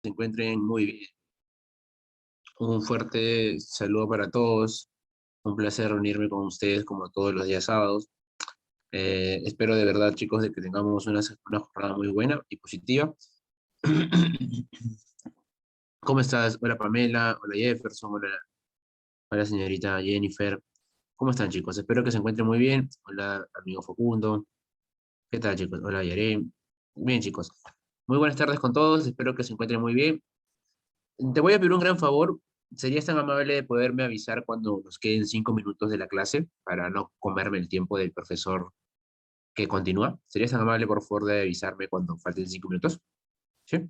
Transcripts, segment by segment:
se encuentren muy bien. Un fuerte saludo para todos. Un placer reunirme con ustedes como todos los días sábados. Espero de verdad, chicos, de que tengamos una jornada muy buena y positiva. ¿Cómo estás? Hola Pamela, hola Jefferson, hola señorita Jennifer. ¿Cómo están, chicos? Espero que se encuentren muy bien. Hola amigo Facundo. ¿Qué tal, chicos? Hola Yarem. Bien, chicos. Muy buenas tardes con todos. Espero que se encuentren muy bien. Te voy a pedir un gran favor. ¿Serías tan amable de poderme avisar cuando nos queden 5 minutos de la clase para no comerme el tiempo del profesor que continúa? ¿Serías tan amable, por favor, de avisarme cuando falten 5 minutos? ¿Sí?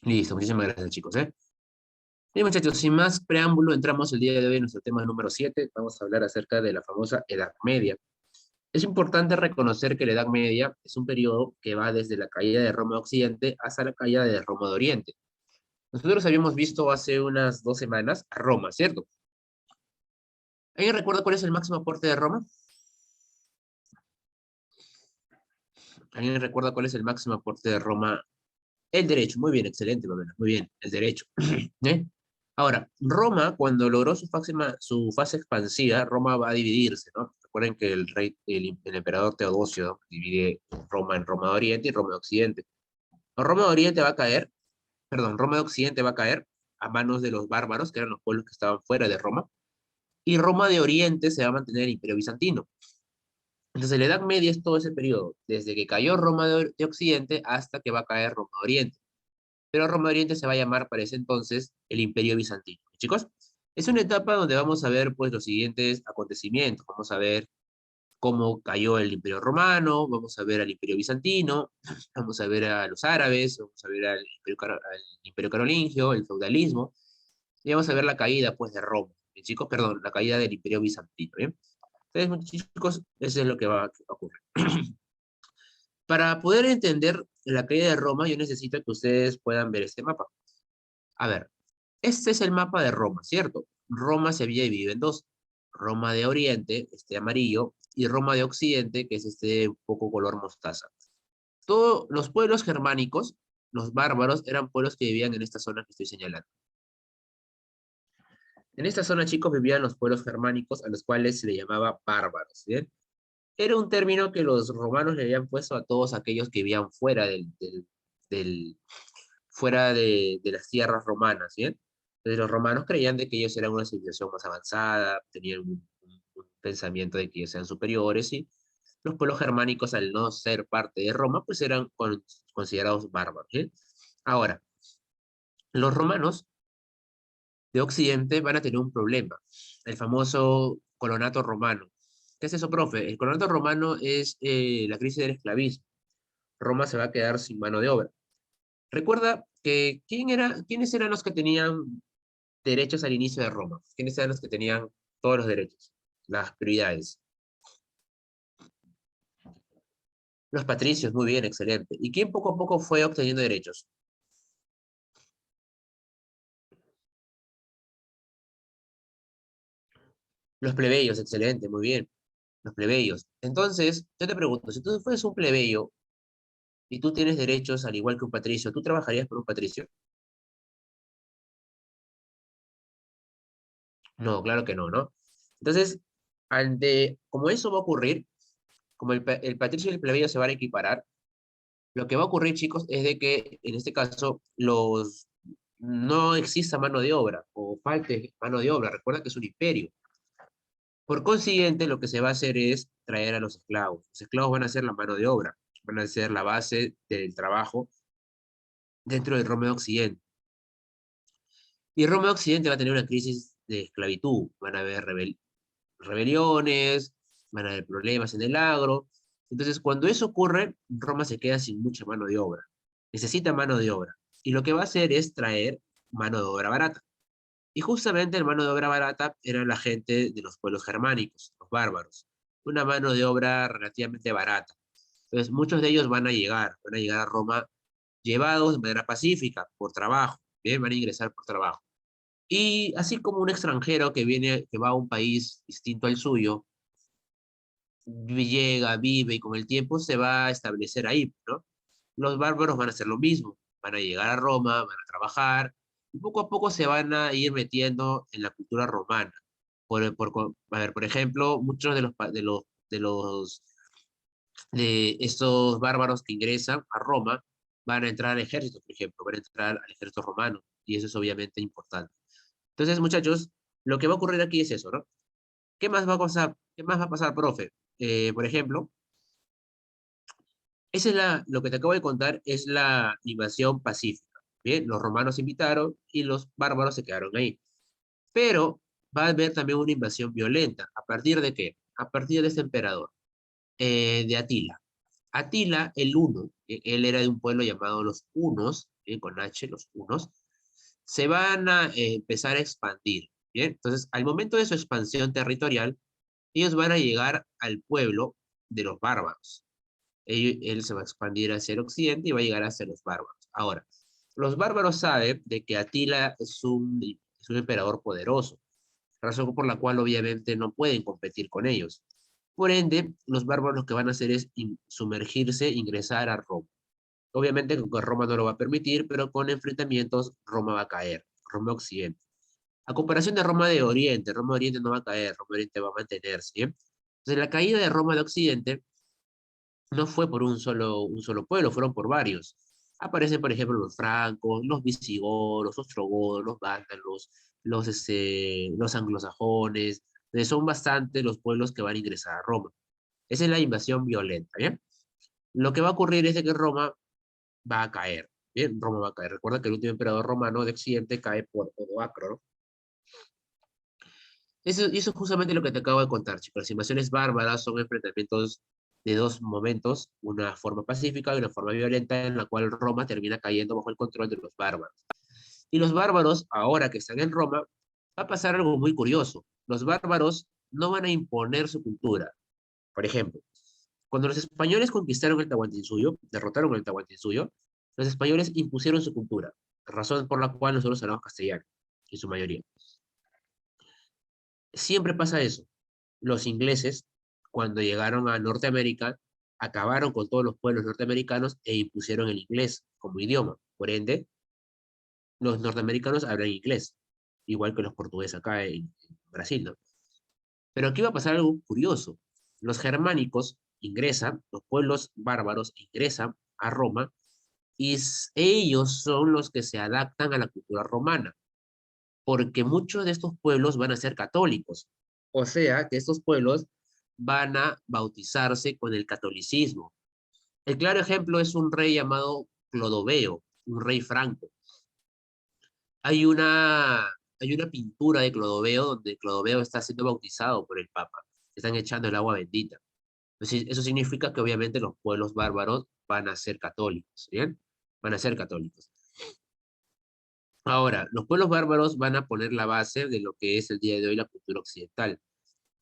Listo, muchísimas gracias, chicos, ¿eh? Bien, muchachos, sin más preámbulo, entramos el día de hoy en nuestro tema número 7. Vamos a hablar acerca de la famosa Edad Media. Es importante reconocer que la Edad Media es un periodo que va desde la caída de Roma de Occidente hasta la caída de Roma de Oriente. Nosotros habíamos visto hace unas 2 semanas a Roma, ¿cierto? ¿Alguien recuerda cuál es el máximo aporte de Roma? ¿Alguien recuerda cuál es el máximo aporte de Roma? El derecho, muy bien, excelente, Pamela, muy bien, el derecho. ¿Eh? Ahora, Roma, cuando logró su fase expansiva, Roma va a dividirse, ¿no? Recuerden que el emperador Teodosio, ¿no?, divide Roma en Roma de Oriente y Roma de Occidente. Roma de Oriente va a caer, perdón, Roma de Occidente va a caer a manos de los bárbaros, que eran los pueblos que estaban fuera de Roma, y Roma de Oriente se va a mantener el Imperio Bizantino. Entonces, la Edad Media es todo ese periodo, desde que cayó Roma de Occidente hasta que va a caer Roma de Oriente. Pero Roma de Oriente se va a llamar para ese entonces el Imperio Bizantino. Chicos, es una etapa donde vamos a ver pues los siguientes acontecimientos. Vamos a ver cómo cayó el Imperio Romano, vamos a ver al Imperio Bizantino, vamos a ver a los árabes, vamos a ver al Imperio Carolingio, el feudalismo, y vamos a ver la caída pues de Roma. Chicos, perdón, la caída del Imperio Bizantino. Entonces, chicos, eso es lo que va a ocurrir. Para poder entender la caída de Roma, yo necesito que ustedes puedan ver este mapa. A ver, este es el mapa de Roma, ¿cierto? Roma se había dividido en dos. Roma de Oriente, este amarillo, y Roma de Occidente, que es este un poco color mostaza. Todos los pueblos germánicos, los bárbaros, eran pueblos que vivían en esta zona que estoy señalando. En esta zona, chicos, vivían los pueblos germánicos, a los cuales se le llamaba bárbaros, ¿bien? Era un término que los romanos le habían puesto a todos aquellos que vivían fuera del, fuera de las tierras romanas, ¿bien? Entonces los romanos creían de que ellos eran una civilización más avanzada, tenían un pensamiento de que ellos eran superiores, y los pueblos germánicos, al no ser parte de Roma, pues eran considerados bárbaros, ¿bien? Ahora, los romanos de Occidente van a tener un problema, el famoso colonato romano. ¿Qué es eso, profe? El colonato romano es la crisis del esclavismo. Roma se va a quedar sin mano de obra. Recuerda que ¿quiénes eran los que tenían derechos al inicio de Roma? ¿Quiénes eran los que tenían todos los derechos? Las prioridades. Los patricios, muy bien, excelente. ¿Y quién poco a poco fue obteniendo derechos? Los plebeyos, excelente, muy bien. Los plebeyos. Entonces, yo te pregunto, si tú fueres un plebeyo y tú tienes derechos al igual que un patricio, ¿tú trabajarías por un patricio? No, claro que no, ¿no? Entonces, como eso va a ocurrir, como el patricio y el plebeyo se van a equiparar, lo que va a ocurrir, chicos, es de que en este caso no exista mano de obra o falte mano de obra. Recuerda que es un imperio. Por consiguiente, lo que se va a hacer es traer a los esclavos. Los esclavos van a ser la mano de obra, van a ser la base del trabajo dentro del Roma de Occidente. Y Roma de Occidente va a tener una crisis de esclavitud. Van a haber rebeliones, van a haber problemas en el agro. Entonces, cuando eso ocurre, Roma se queda sin mucha mano de obra. Necesita mano de obra. Y lo que va a hacer es traer mano de obra barata. Y justamente el mano de obra barata era la gente de los pueblos germánicos, los bárbaros. Una mano de obra relativamente barata. Entonces, muchos de ellos van a llegar a Roma llevados de manera pacífica, por trabajo. ¿Bien? Van a ingresar por trabajo. Y así como un extranjero que va a un país distinto al suyo, llega, vive y con el tiempo se va a establecer ahí, ¿no? Los bárbaros van a hacer lo mismo, van a llegar a Roma, van a trabajar, y poco a poco se van a ir metiendo en la cultura romana. A ver, por ejemplo, muchos de estos bárbaros que ingresan a Roma van a entrar al ejército, por ejemplo, van a entrar al ejército romano, y eso es obviamente importante. Entonces, muchachos, lo que va a ocurrir aquí es eso, ¿no? ¿Qué más va a pasar? ¿Qué más va a pasar, profe? Por ejemplo, lo que te acabo de contar es la invasión pacífica. Bien, los romanos invitaron y los bárbaros se quedaron ahí. Pero va a haber también una invasión violenta. ¿A partir de qué? A partir de este emperador, de Atila. Atila, el Huno, él era de un pueblo llamado los Hunos, con H, los Hunos, se van a empezar a expandir. Bien, entonces, al momento de su expansión territorial, ellos van a llegar al pueblo de los bárbaros. Él se va a expandir hacia el occidente y va a llegar hacia los bárbaros. Ahora, los bárbaros saben de que Atila es un emperador poderoso, razón por la cual obviamente no pueden competir con ellos. Por ende, los bárbaros lo que van a hacer es sumergirse, ingresar a Roma. Obviamente que Roma no lo va a permitir, pero con enfrentamientos Roma va a caer, Roma Occidente. A comparación de Roma de Oriente no va a caer, Roma de Oriente va a mantenerse. ¿Bien? Entonces la caída de Roma de Occidente no fue por un solo pueblo, fueron por varios. Aparecen, por ejemplo, los francos, los visigodos, los ostrogodos, los vándalos, los anglosajones. Son bastante los pueblos que van a ingresar a Roma. Esa es la invasión violenta, ¿bien? Lo que va a ocurrir es de que Roma va a caer, ¿bien? Roma va a caer. Recuerda que el último emperador romano de Occidente cae por Odoacro, ¿no? Eso es justamente lo que te acabo de contar, chicos. Las invasiones bárbaras son enfrentamientos de dos momentos, una forma pacífica y una forma violenta, en la cual Roma termina cayendo bajo el control de los bárbaros. Y los bárbaros, ahora que están en Roma, va a pasar algo muy curioso. Los bárbaros no van a imponer su cultura. Por ejemplo, cuando los españoles conquistaron el Tahuantinsuyo, derrotaron el Tahuantinsuyo, los españoles impusieron su cultura, razón por la cual nosotros hablamos castellano, en su mayoría. Siempre pasa eso. Los ingleses, cuando llegaron a Norteamérica, acabaron con todos los pueblos norteamericanos e impusieron el inglés como idioma. Por ende, los norteamericanos hablan inglés, igual que los portugueses acá en Brasil, ¿no? Pero aquí va a pasar algo curioso. Los germánicos ingresan, los pueblos bárbaros ingresan a Roma y ellos son los que se adaptan a la cultura romana, porque muchos de estos pueblos van a ser católicos. O sea, que estos pueblos van a bautizarse con el catolicismo. El claro ejemplo es un rey llamado Clodoveo, un rey franco. Hay una, hay una pintura de Clodoveo donde Clodoveo está siendo bautizado por el Papa. Están echando el agua bendita. Entonces, eso significa que obviamente los pueblos bárbaros van a ser católicos, ¿bien? Van a ser católicos. Ahora, los pueblos bárbaros van a poner la base de lo que es el día de hoy la cultura occidental.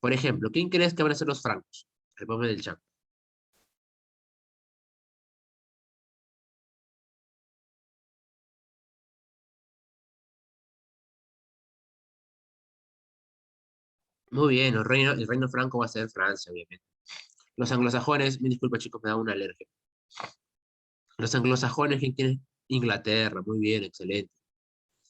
Por ejemplo, ¿quién crees que van a ser los francos? Responde en el chat. Muy bien, el reino franco va a ser Francia, obviamente. Los anglosajones, me disculpa chicos, me da una alergia. Los anglosajones, ¿quién tiene? Inglaterra, muy bien, excelente.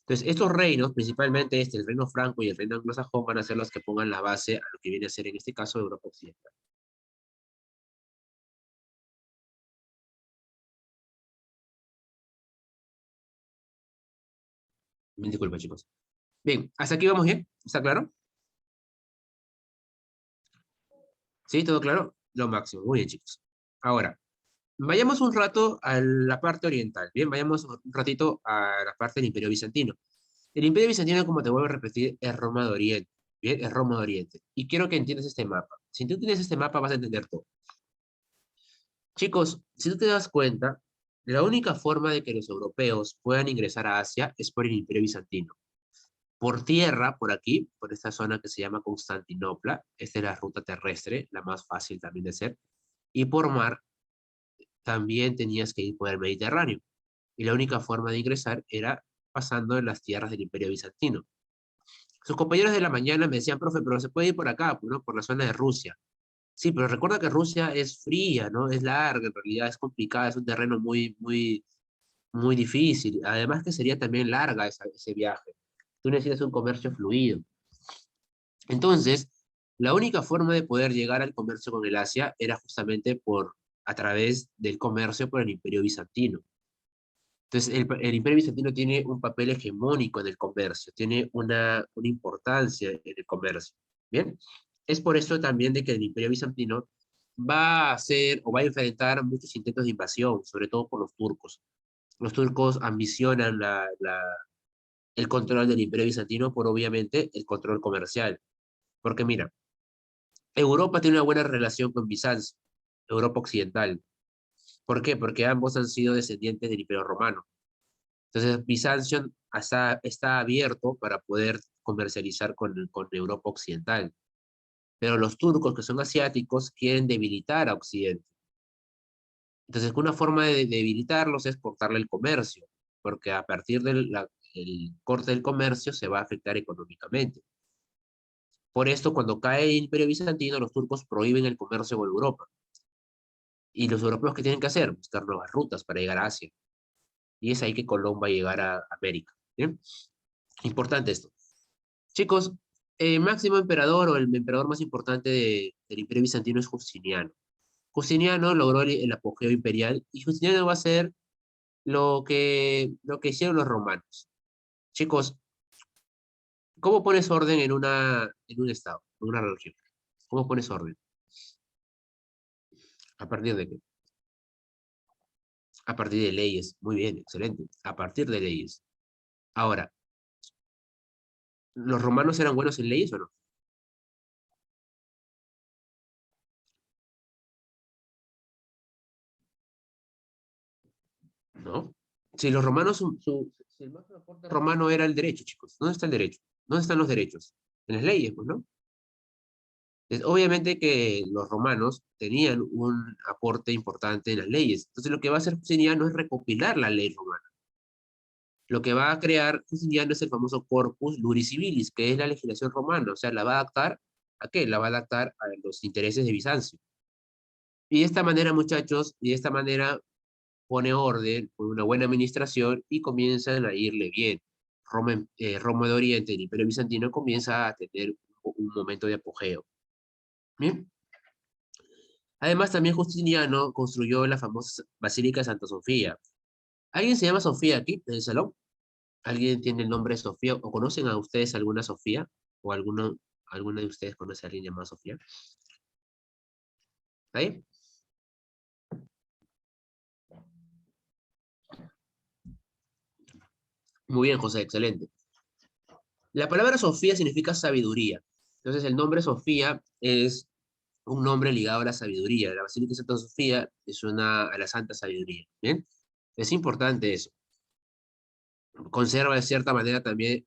Entonces, estos reinos, principalmente el reino franco y el reino anglosajón, van a ser los que pongan la base a lo que viene a ser en este caso Europa Occidental. Me disculpa chicos. Bien, hasta aquí vamos bien, ¿está claro? ¿Sí? ¿Todo claro? Lo máximo, muy bien chicos. Ahora, vayamos un rato a la parte oriental, bien, vayamos un ratito a la parte del Imperio Bizantino. El Imperio Bizantino, como te vuelvo a repetir, es Roma de Oriente, bien, es Roma de Oriente. Y quiero que entiendas este mapa. Si tú tienes este mapa vas a entender todo. Chicos, si tú te das cuenta, la única forma de que los europeos puedan ingresar a Asia es por el Imperio Bizantino. Por tierra, por aquí, por esta zona que se llama Constantinopla, esta es la ruta terrestre, la más fácil también de hacer, y por mar también tenías que ir por el Mediterráneo. Y la única forma de ingresar era pasando en las tierras del Imperio Bizantino. Sus compañeros de la mañana me decían, profe, pero se puede ir por acá, ¿no? Por la zona de Rusia. Sí, pero recuerda que Rusia es fría, ¿no? Es larga, en realidad es complicada, es un terreno muy difícil. Además que sería también larga ese viaje. Tú necesitas un comercio fluido. Entonces, la única forma de poder llegar al comercio con el Asia era justamente a través del comercio por el Imperio Bizantino. Entonces, el Imperio Bizantino tiene un papel hegemónico en el comercio, tiene una importancia en el comercio. Bien, es por eso también de que el Imperio Bizantino va a hacer o va a enfrentar muchos intentos de invasión, sobre todo por los turcos. Los turcos ambicionan el control del Imperio Bizantino por obviamente el control comercial. Porque mira, Europa tiene una buena relación con Bizancio, Europa occidental. ¿Por qué? Porque ambos han sido descendientes del Imperio Romano. Entonces, Bizancio está abierto para poder comercializar con Europa occidental. Pero los turcos, que son asiáticos, quieren debilitar a Occidente. Entonces, una forma de debilitarlos es cortarle el comercio, porque a partir del el corte del comercio se va a afectar económicamente. Por esto, cuando cae el Imperio Bizantino, los turcos prohíben el comercio con Europa. ¿Y los europeos qué tienen que hacer? Buscar nuevas rutas para llegar a Asia. Y es ahí que Colón va a llegar a América. ¿Bien? Importante esto. Chicos, el máximo emperador o el emperador más importante del Imperio Bizantino es Justiniano. Justiniano logró el apogeo imperial y Justiniano va a ser lo que hicieron los romanos. Chicos, ¿cómo pones orden en un estado, en una religión? ¿Cómo pones orden? ¿A partir de qué? A partir de leyes. Muy bien, excelente. A partir de leyes. Ahora, ¿los romanos eran buenos en leyes o no? ¿No? Si los romanos, si el máximo aporte romano era el derecho, chicos, ¿dónde está el derecho? ¿Dónde están los derechos? En las leyes, pues, ¿no? Obviamente que los romanos tenían un aporte importante en las leyes. Entonces, lo que va a hacer Justiniano es recopilar la ley romana. Lo que va a crear Justiniano es el famoso Corpus Juris Civilis, que es la legislación romana. O sea, la va a adaptar ¿a qué? La va a adaptar a los intereses de Bizancio. Y de esta manera, muchachos, y de esta manera pone orden, con una buena administración y comienzan a irle bien. Roma de Oriente, el Imperio Bizantino, comienza a tener un momento de apogeo. ¿Bien? Además, también Justiniano construyó la famosa Basílica de Santa Sofía. ¿Alguien se llama Sofía aquí en el salón? ¿Alguien tiene el nombre de Sofía? ¿O conocen a ustedes alguna Sofía? ¿O alguna de ustedes conoce a alguien llamado Sofía? ¿Ahí? Muy bien, José, excelente. La palabra Sofía significa sabiduría. Entonces, el nombre Sofía es un nombre ligado a la sabiduría. La Basílica de Santa Sofía es a la santa sabiduría. ¿Bien? Es importante eso. Conserva de cierta manera también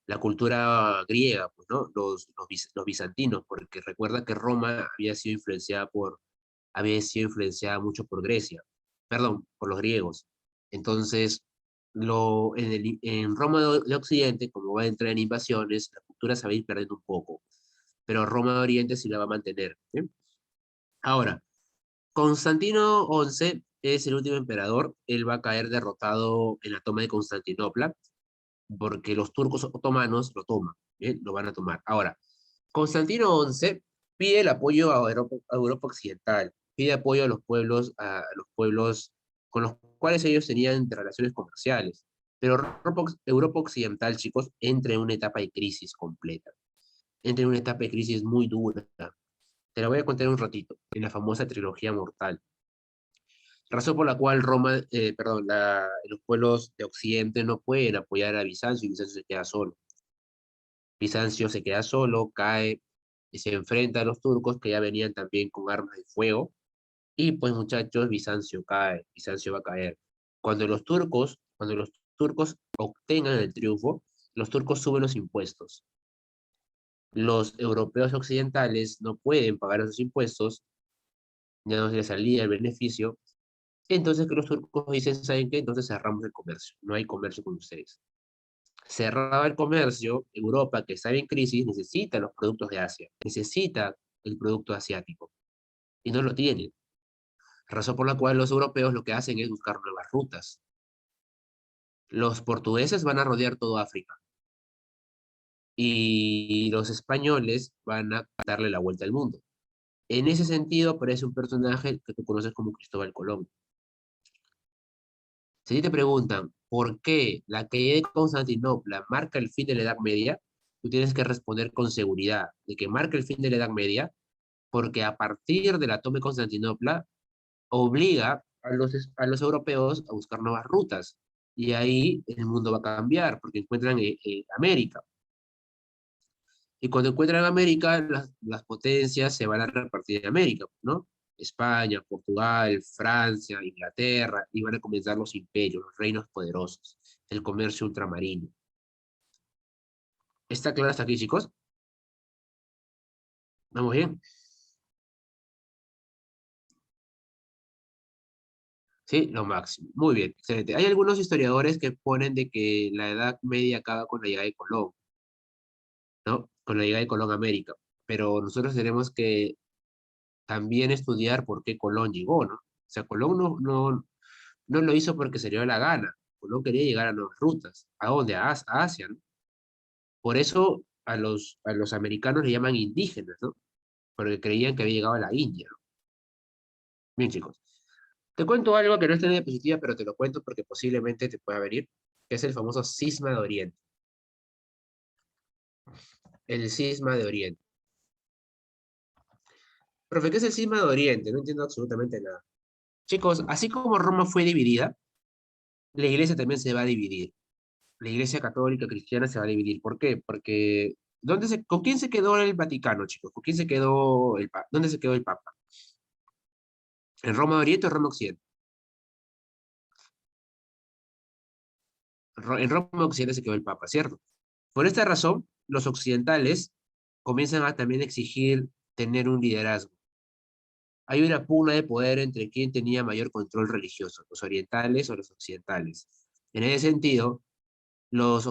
la cultura griega, pues, ¿no? Los bizantinos, porque recuerda que Roma había sido influenciada mucho por Grecia, perdón, por los griegos. Entonces, en Roma de Occidente, como va a entrar en invasiones, la cultura se va a ir perdiendo un poco, pero Roma de Oriente sí la va a mantener. ¿Bien? Ahora, Constantino XI es el último emperador, él va a caer derrotado en la toma de Constantinopla, porque los turcos otomanos lo toman, ¿bien? Lo van a tomar. Ahora, Constantino XI pide el apoyo a Europa Occidental, pide apoyo a los pueblos con los cuales ellos tenían relaciones comerciales. Pero Europa Occidental, chicos, entra en una etapa de crisis completa, entra en una etapa de crisis muy dura. Te la voy a contar un ratito, en la famosa trilogía mortal. Razón por la cual los pueblos de Occidente no pueden apoyar a Bizancio y Bizancio se queda solo. Bizancio se queda solo, cae y se enfrenta a los turcos que ya venían también con armas de fuego. Y pues muchachos, Bizancio cae, Bizancio va a caer. Cuando los turcos obtengan el triunfo, los turcos suben los impuestos. Los europeos occidentales no pueden pagar esos impuestos, ya no se les salía el beneficio. Entonces que los turcos dicen, ¿saben qué? Entonces cerramos el comercio, no hay comercio con ustedes. Cerrado el comercio, Europa, que está en crisis, necesita los productos de Asia, necesita el producto asiático, y no lo tiene. Razón por la cual los europeos lo que hacen es buscar nuevas rutas. Los portugueses van a rodear todo África y los españoles van a darle la vuelta al mundo. En ese sentido aparece un personaje que tú conoces como Cristóbal Colón. Si te preguntan por qué la caída de Constantinopla marca el fin de la Edad Media, tú tienes que responder con seguridad de que marca el fin de la Edad Media porque a partir de la toma de Constantinopla obliga a los europeos a buscar nuevas rutas. Y ahí el mundo va a cambiar porque encuentran América. Y cuando encuentran América, las potencias se van a repartir en América, ¿no? España, Portugal, Francia, Inglaterra, y van a comenzar los imperios, los reinos poderosos, el comercio ultramarino. ¿Está claro hasta aquí, chicos? ¿Vamos bien? Sí, lo máximo. Muy bien, excelente. Hay algunos historiadores que ponen de que la Edad Media acaba con la llegada de Colón, ¿no? Con la llegada de Colón a América. Pero nosotros tenemos que también estudiar por qué Colón llegó, ¿no? O sea, Colón no lo hizo porque se le dio la gana. Colón quería llegar a nuevas rutas. ¿A dónde? A Asia, ¿no? Por eso a los americanos le llaman indígenas, ¿no? Porque creían que había llegado a la India, ¿no? Bien, chicos. Te cuento algo que no está en la diapositiva, pero te lo cuento porque posiblemente te pueda venir, que es el famoso cisma de Oriente. El cisma de Oriente. Profe, ¿qué es el cisma de Oriente? No entiendo absolutamente nada. Chicos, así como Roma fue dividida, la iglesia también se va a dividir. La iglesia católica cristiana se va a dividir. ¿Por qué? Porque ¿con quién se quedó el Vaticano, chicos? ¿Con quién se quedó dónde se quedó el Papa? ¿En Roma Oriente o Roma Occidente? En Roma Occidente se quedó el Papa, ¿cierto? Por esta razón, los occidentales comienzan a también exigir tener un liderazgo. Hay una pugna de poder entre quién tenía mayor control religioso, los orientales o los occidentales. En ese sentido, los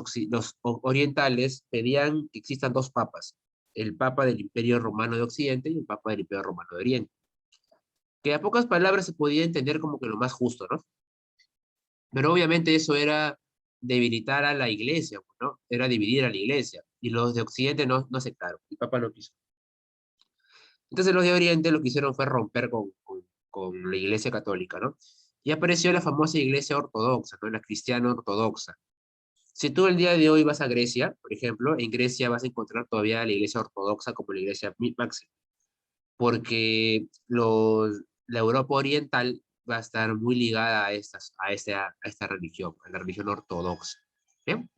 orientales pedían que existan dos papas, el papa del Imperio Romano de Occidente y el papa del Imperio Romano de Oriente, que a pocas palabras se podía entender como que lo más justo, ¿no? Pero obviamente eso era debilitar a la iglesia, ¿no? Era dividir a la iglesia, y los de Occidente no aceptaron, el papa no quiso. Entonces los de Oriente lo que hicieron fue romper con la iglesia católica, ¿no? Y apareció la famosa iglesia ortodoxa, ¿no? La cristiana ortodoxa. Si tú el día de hoy vas a Grecia, por ejemplo, en Grecia vas a encontrar todavía la iglesia ortodoxa como la iglesia máxima, porque la Europa oriental va a estar muy ligada a esta religión, a la religión ortodoxa. ¿Bien?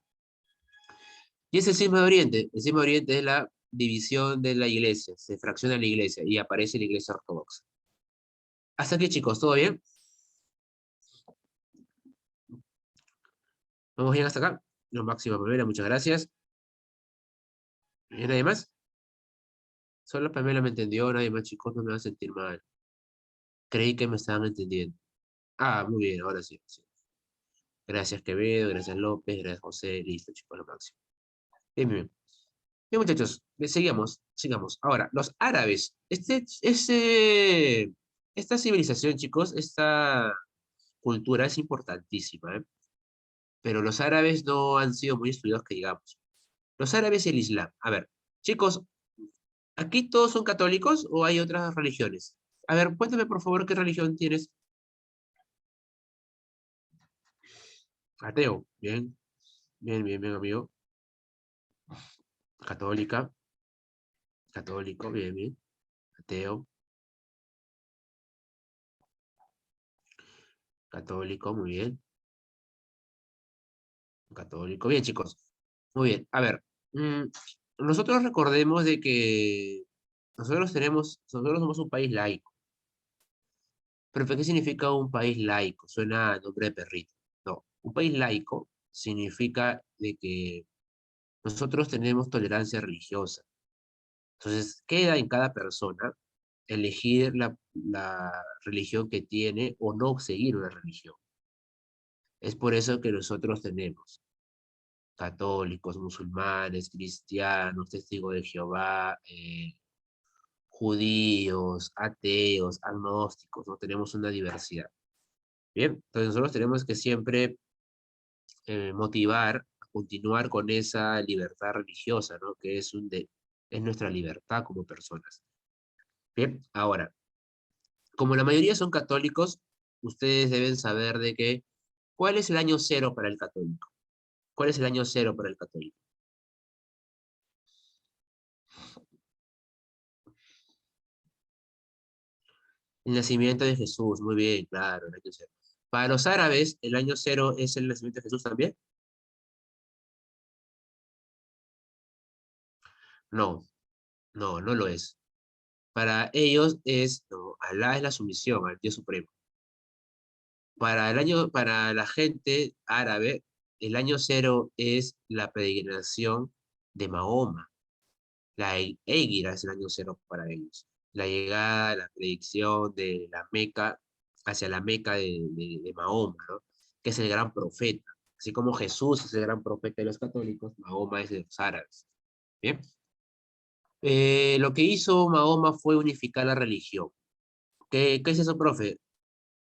Y es el cisma de Oriente. El cisma de Oriente es la división de la iglesia, se fracciona la iglesia y aparece la iglesia ortodoxa. Hasta aquí, chicos, ¿todo bien? ¿Vamos bien hasta acá? Lo máximo, Pamela, muchas gracias. ¿Y nadie más? Solo Pamela me entendió, nadie más, chicos, no me va a sentir mal. Creí que me estaban entendiendo. Ah, muy bien, ahora sí. Sí. Gracias, Quevedo, gracias, López, gracias, José. Listo, chicos, lo máximo. Bien, bien. Bien, muchachos, sigamos. Ahora, los árabes. Esta civilización, chicos, esta cultura es importantísima, ¿eh? Pero los árabes no han sido muy estudiados, que digamos. Los árabes y el Islam. A ver, chicos, ¿aquí todos son católicos o hay otras religiones? A ver, cuéntame, por favor, qué religión tienes. Ateo. Bien, bien, amigo. Católica. Católico, bien. Ateo. Católico, muy bien. Católico. Bien, chicos. Muy bien. A ver, nosotros recordemos de que nosotros somos un país laico. Pero ¿qué significa un país laico? Suena a nombre de perrito. No, un país laico significa de que nosotros tenemos tolerancia religiosa. Entonces, queda en cada persona elegir la religión que tiene o no seguir una religión. Es por eso que nosotros tenemos católicos, musulmanes, cristianos, testigos de Jehová, judíos, ateos, agnósticos, ¿no? Tenemos una diversidad. Bien, entonces nosotros tenemos que siempre motivar a continuar con esa libertad religiosa, ¿no? Que es nuestra libertad como personas. Bien, ahora, como la mayoría son católicos, ustedes deben saber de que, ¿cuál es el año cero para el católico? ¿Cuál es el año cero para el católico? El nacimiento de Jesús, muy bien, claro, el año cero. Para los árabes, el año cero es el nacimiento de Jesús también. No, no, no lo es. Para ellos no, Alá es la sumisión al Dios Supremo. Para la gente árabe, el año cero es la peregrinación de Mahoma. Égira es el año cero para ellos. La llegada, la predicción de la Meca hacia la Meca de Mahoma, ¿no? Que es el gran profeta. Así como Jesús es el gran profeta de los católicos, Mahoma es de los árabes. Bien. Lo que hizo Mahoma fue unificar la religión. ¿Qué es eso, profe?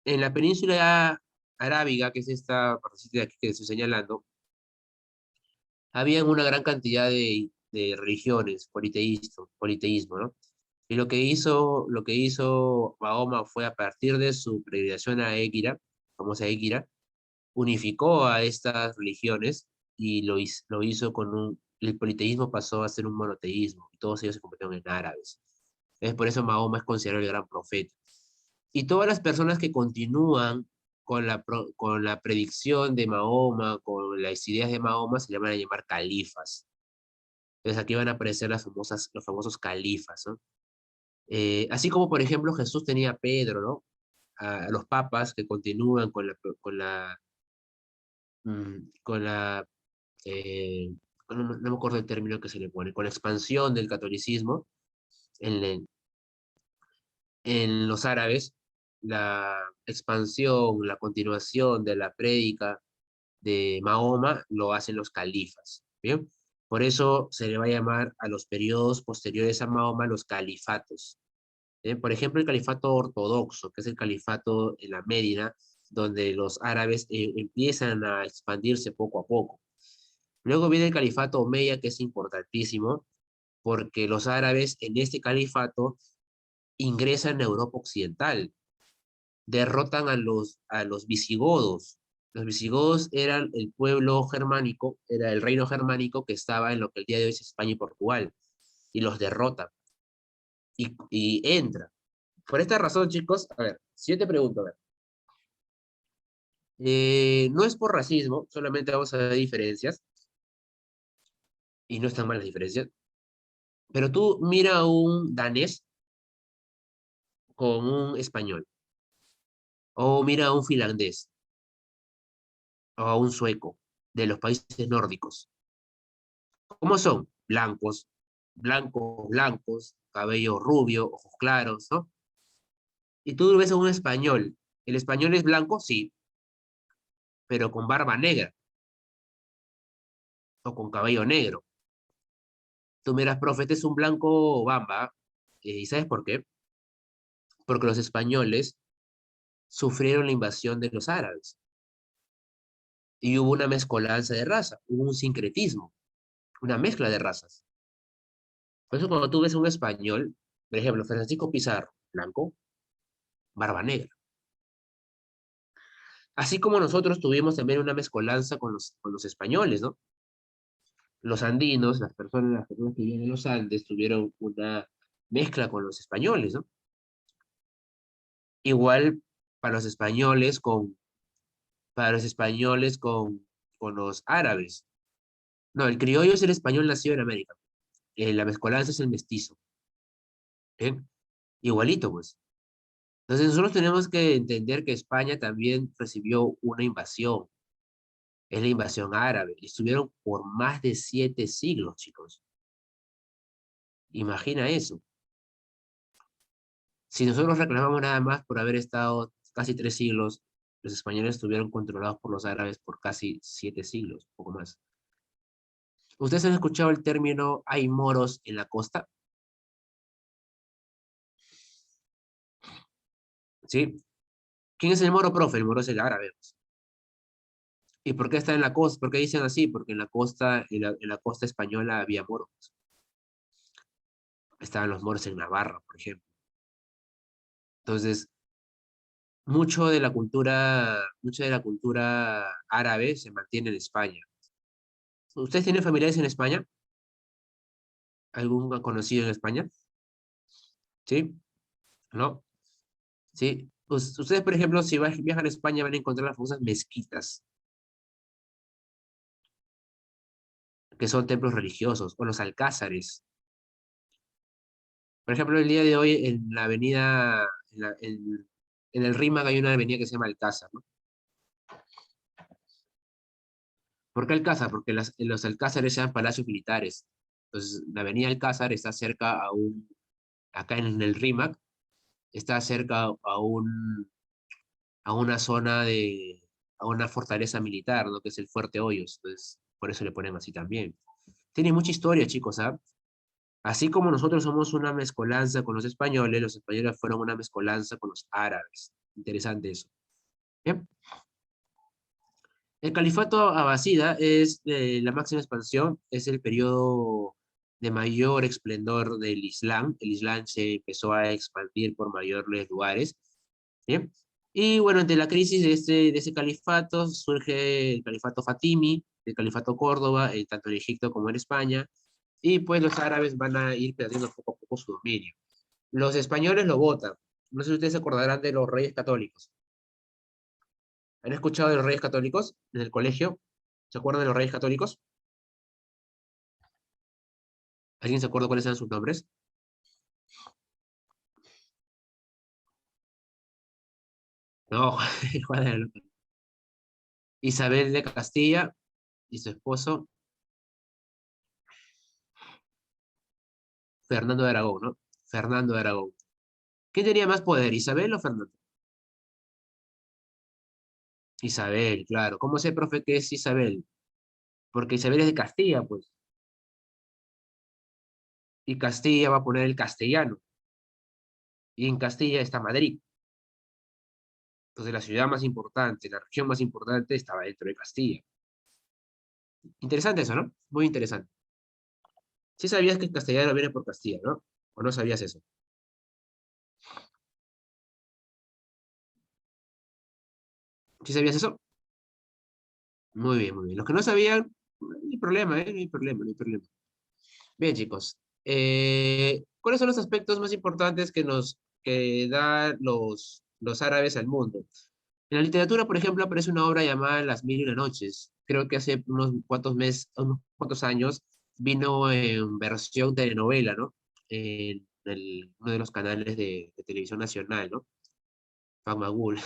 En la península arábiga, que es esta partecita de aquí que estoy señalando, había una gran cantidad de religiones, politeísmo, ¿no? Y lo que hizo Mahoma fue, a partir de su peregrinación a Égira, famosa Égira, unificó a estas religiones y lo hizo el politeísmo pasó a ser un monoteísmo, y todos ellos se convirtieron en árabes. Es por eso Mahoma es considerado el gran profeta. Y todas las personas que continúan con la predicción de Mahoma, con las ideas de Mahoma, se le van a llamar califas. Entonces aquí van a aparecer los famosos califas, ¿no? Así como, por ejemplo, Jesús tenía a Pedro, ¿no? A los papas que continúan con la eh, no me acuerdo el término que se le pone, con la expansión del catolicismo en, en los árabes, la expansión, la continuación de la prédica de Mahoma lo hacen los califas, ¿bien? Por eso se le va a llamar a los periodos posteriores a Mahoma los califatos. ¿Bien? Por ejemplo, el califato ortodoxo, que es el califato en la Medina, donde los árabes empiezan a expandirse poco a poco. Luego viene el califato omeya, que es importantísimo, porque los árabes en este califato ingresan a Europa Occidental, derrotan a los visigodos. Los visigodos eran el pueblo germánico, era el reino germánico que estaba en lo que el día de hoy es España y Portugal, y los derrotan, y entra. Por esta razón, chicos, a ver, si yo te pregunto, a ver, no es por racismo, solamente vamos a ver diferencias, y no están mal las diferencias, pero tú mira a un danés con un español, o mira a un finlandés, o a un sueco, de los países nórdicos. ¿Cómo son? Blancos, blancos, blancos, cabello rubio, ojos claros, ¿no? Y tú ves a un español. ¿El español es blanco? Sí, pero con barba negra o con cabello negro. Tú miras, profe, este es un blanco bamba. ¿Y sabes por qué? Porque los españoles sufrieron la invasión de los árabes y hubo una mezcolanza de raza, hubo un sincretismo, una mezcla de razas. Por eso cuando tú ves a un español, por ejemplo, Francisco Pizarro, blanco, barba negra. Así como nosotros tuvimos también una mezcolanza con los españoles, ¿no? Los andinos, las personas que viven en los Andes, tuvieron una mezcla con los españoles, ¿no? Igual para los españoles con los árabes. No, el criollo es el español nacido en América. La mezcolanza es el mestizo. ¿Bien? Igualito, pues. Entonces nosotros tenemos que entender que España también recibió una invasión. Es la invasión árabe. Y estuvieron por más de 7 siglos, chicos. Imagina eso. Si nosotros reclamamos nada más por haber estado casi 3 siglos, los españoles estuvieron controlados por los árabes por casi 7 siglos, poco más. ¿Ustedes han escuchado el término hay moros en la costa? ¿sí? ¿Quién es el moro, profe? El moro es el árabe. ¿Y por qué está en la costa? ¿Por qué dicen así? Porque en la costa, en la costa española había moros. Estaban los moros en Navarra, por ejemplo. Entonces, mucho de la cultura árabe se mantiene en España. ¿Ustedes tienen familiares en España? ¿Algún conocido en España? ¿Sí? ¿No? ¿Sí? Pues, ustedes, por ejemplo, si viajan a España, van a encontrar las famosas mezquitas, que son templos religiosos, o los alcázares. Por ejemplo, el día de hoy en la avenida, en el Rímac hay una avenida que se llama Alcázar, ¿no? ¿Por qué Alcázar? Porque los alcázares eran palacios militares. Entonces, la avenida Alcázar está cerca acá en el Rímac, está cerca a una zona a una fortaleza militar, ¿no? Que es el Fuerte Hoyos. Entonces, por eso le ponen así también. Tiene mucha historia, chicos, ¿ah? Así como nosotros somos una mezcolanza con los españoles fueron una mezcolanza con los árabes. Interesante eso. Bien. El califato abasida es la máxima expansión, es el periodo de mayor esplendor del Islam. El Islam se empezó a expandir por mayores lugares. ¿Bien? Y bueno, ante la crisis de ese califato surge el califato Fatimi, el califato Córdoba, tanto en Egipto como en España, y pues los árabes van a ir perdiendo poco a poco su dominio. Los españoles lo votan. No sé si ustedes se acordarán de los reyes católicos. ¿Han escuchado de los reyes católicos en el colegio? ¿Se acuerdan de los reyes católicos? ¿Alguien se acuerda cuáles eran sus nombres? No, Juan de la- Isabel de Castilla y su esposo Fernando de Aragón, ¿no? Fernando de Aragón. ¿Quién tenía más poder, Isabel o Fernando? Isabel, claro. ¿Cómo sé, profe, que es Isabel? Porque Isabel es de Castilla, pues. Y Castilla va a poner el castellano. Y en Castilla está Madrid. Entonces la ciudad más importante, la región más importante estaba dentro de Castilla. Interesante eso, ¿no? Muy interesante. Sí sabías que el castellano viene por Castilla, ¿no? ¿O no sabías eso? ¿Sí sabías eso? Muy bien, muy bien. Los que no sabían, no hay problema, ¿eh? No hay problema, no hay problema. Bien, chicos. ¿Cuáles son los aspectos más importantes que dan los árabes al mundo? En la literatura, por ejemplo, aparece una obra llamada Las Mil y una Noches. Creo que hace unos cuantos años vino en versión telenovela, ¿no? En uno de los canales de televisión nacional, ¿no? Magul.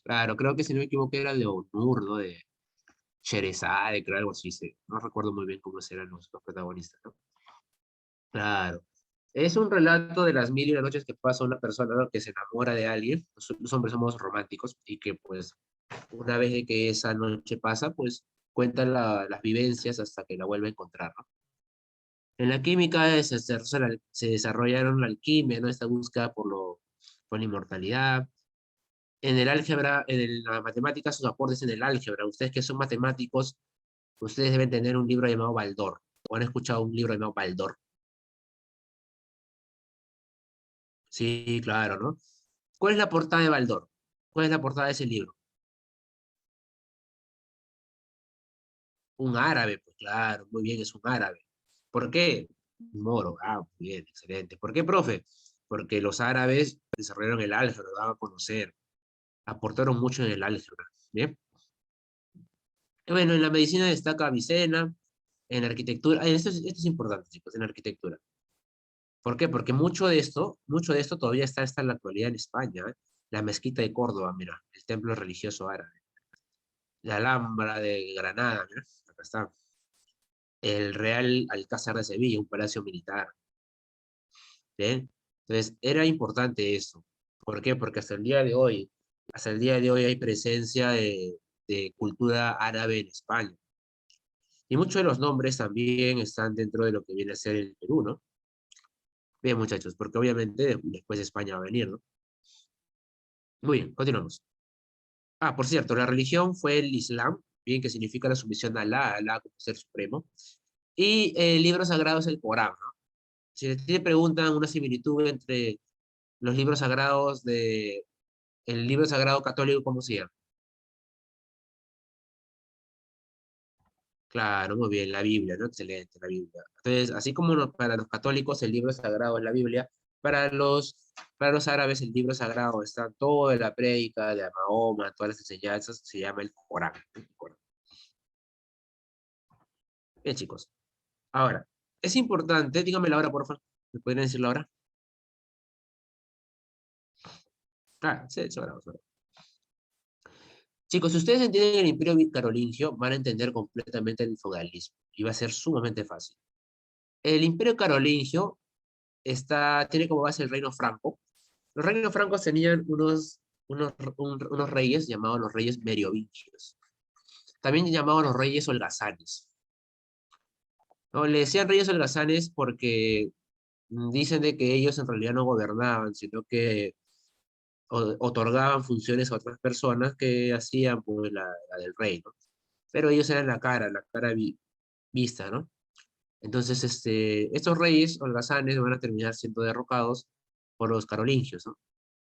Claro, creo que si no me equivoco era de Onur, ¿no? De Sherezade, creo algo así. No recuerdo muy bien cómo eran los protagonistas, ¿no? Claro. Es un relato de las mil y una noches que pasa una persona, ¿no? Que se enamora de alguien. Los hombres somos románticos y que pues una vez de que esa noche pasa, pues cuentan las vivencias hasta que la vuelve a encontrar, ¿no? En la química se desarrollaron la alquimia, ¿no? Esta búsqueda por la inmortalidad. En el álgebra, la matemática, sus aportes en el álgebra. Ustedes que son matemáticos, ustedes deben tener un libro llamado Baldor. ¿O han escuchado un libro llamado Baldor? Sí, claro, ¿no? ¿Cuál es la portada de Baldor? ¿Cuál es la portada de ese libro? Un árabe, pues claro, muy bien, es un árabe. ¿Por qué? Moro, muy bien, excelente. ¿Por qué, profe? Porque los árabes desarrollaron el álgebra, lo daban a conocer, aportaron mucho en el álgebra, ¿bien? Y bueno, en la medicina destaca Avicena, en la arquitectura, esto es importante, chicos, en la arquitectura. ¿Por qué? Porque mucho de esto todavía está hasta en la actualidad en España, ¿eh? La mezquita de Córdoba, mira, el templo religioso árabe. La Alhambra de Granada, mira, acá está. El Real Alcázar de Sevilla, un palacio militar, ¿bien? Entonces, era importante eso. ¿Por qué? Porque hasta el día de hoy hay presencia de cultura árabe en España. Y muchos de los nombres también están dentro de lo que viene a ser el Perú, ¿no? Bien, muchachos, porque obviamente después España va a venir, ¿no? Muy bien, continuamos. Ah, por cierto, la religión fue el Islam, bien, que significa la sumisión a Alá como ser supremo. Y el libro sagrado es el Corán, ¿no? Si te preguntan una similitud entre los libros sagrados el libro sagrado católico, ¿cómo se llama? Claro, muy bien, la Biblia, ¿no? Excelente, la Biblia. Entonces, así como para los católicos el libro sagrado es la Biblia, para para los árabes el libro sagrado está toda la prédica de Mahoma, todas las enseñanzas, se llama el Corán, ¿no? El Corán. Bien, chicos. Ahora, es importante, dígame la hora, por favor. ¿Me pueden decir la hora? Ah, sí, sobra. Chicos, si ustedes entienden el Imperio Carolingio, van a entender completamente el feudalismo y va a ser sumamente fácil. El Imperio Carolingio tiene como base el reino franco. Los reinos francos tenían unos reyes llamados los reyes merovingios, también llamados los reyes holgazanes. ¿No? Le decían reyes holgazanes porque dicen de que ellos en realidad no gobernaban, sino que otorgaban funciones a otras personas que hacían pues, la del rey, ¿no? Pero ellos eran la cara vista, ¿no? Entonces, estos reyes holgazanes van a terminar siendo derrocados por los carolingios, ¿no?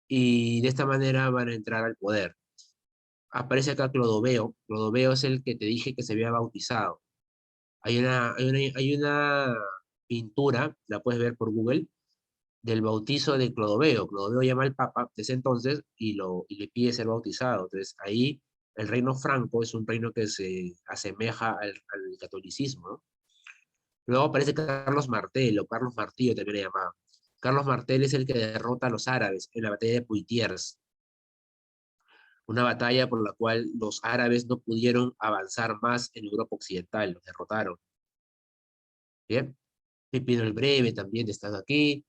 Y de esta manera van a entrar al poder. Aparece acá Clodoveo. Clodoveo es el que te dije que se había bautizado. Hay una pintura, la puedes ver por Google, del bautizo de Clodoveo. Clodoveo llama al Papa de ese entonces y le pide ser bautizado. Entonces ahí el reino franco es un reino que se asemeja al catolicismo, ¿no? Luego aparece Carlos Martel, o Carlos Martillo también le llamaban. Carlos Martel es el que derrota a los árabes en la batalla de Poitiers, una batalla por la cual los árabes no pudieron avanzar más en Europa Occidental, los derrotaron. Bien, Pipino el Breve también está aquí.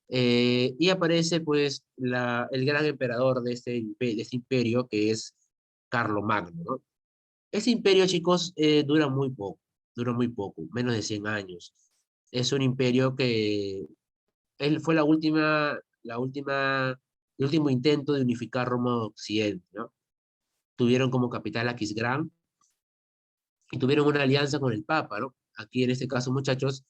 Y aparece pues el gran emperador de de este imperio que es Carlomagno, ¿no? Ese imperio, chicos, dura muy poco, menos de 100 años. Es un imperio que él fue el último intento de unificar Roma Occidente, ¿no? Tuvieron como capital a Aquisgrán y tuvieron una alianza con el Papa, ¿no? Aquí en este caso, muchachos,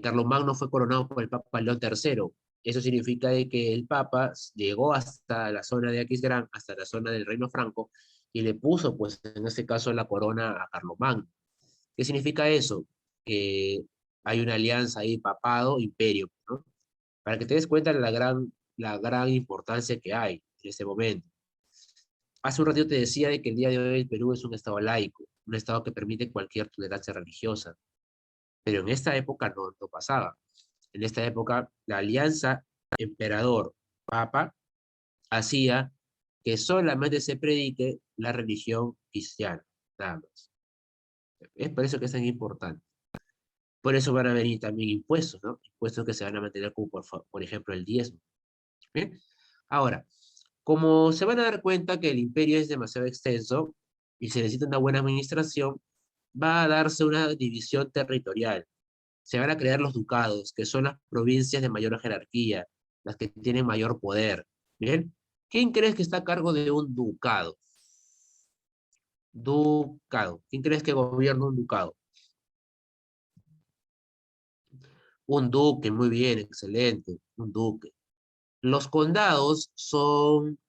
Carlomagno fue coronado por el Papa León III. Eso significa de que el Papa llegó hasta la zona de Aquisgrán, hasta la zona del Reino Franco, y le puso, pues, en este caso, la corona a Carlomagno. ¿Qué significa eso? Que hay una alianza ahí, papado, imperio, ¿no? Para que te des cuenta de la gran importancia que hay en este momento. Hace un ratito te decía de que el día de hoy el Perú es un estado laico, un estado que permite cualquier tolerancia religiosa, pero en esta época no pasaba. En esta época la alianza emperador-papa hacía que solamente se predique la religión cristiana, nada más. Es por eso que es tan importante. Por eso van a venir también impuestos, ¿no? Impuestos que se van a mantener como por ejemplo el diezmo. ¿Bien? Ahora, como se van a dar cuenta que el imperio es demasiado extenso y se necesita una buena administración, va a darse una división territorial. Se van a crear los ducados, que son las provincias de mayor jerarquía, las que tienen mayor poder. ¿Bien? ¿Quién crees que está a cargo de un ducado? Ducado. ¿Quién crees que gobierna un ducado? Un duque, muy bien, excelente, un duque. Los condados son